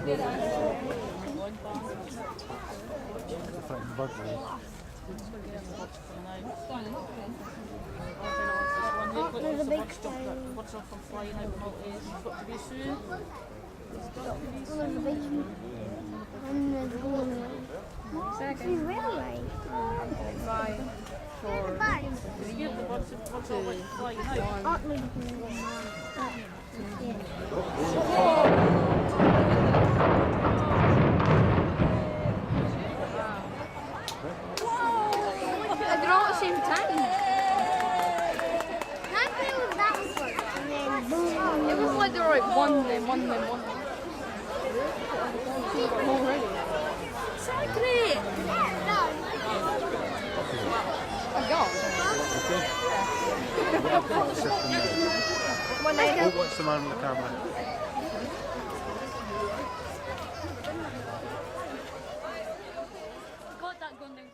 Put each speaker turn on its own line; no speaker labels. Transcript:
There's a big stone.
Watch out from flying over Maltese. It's got to be soon.
There's a big one. And there's a green one. It's a railway.
5, 4, 3, 2, 1.
They're all at the same time. It was like they were like one, then one, then one. Already. Exactly. Oh God.
What's the man with the camera?
Got that gun down.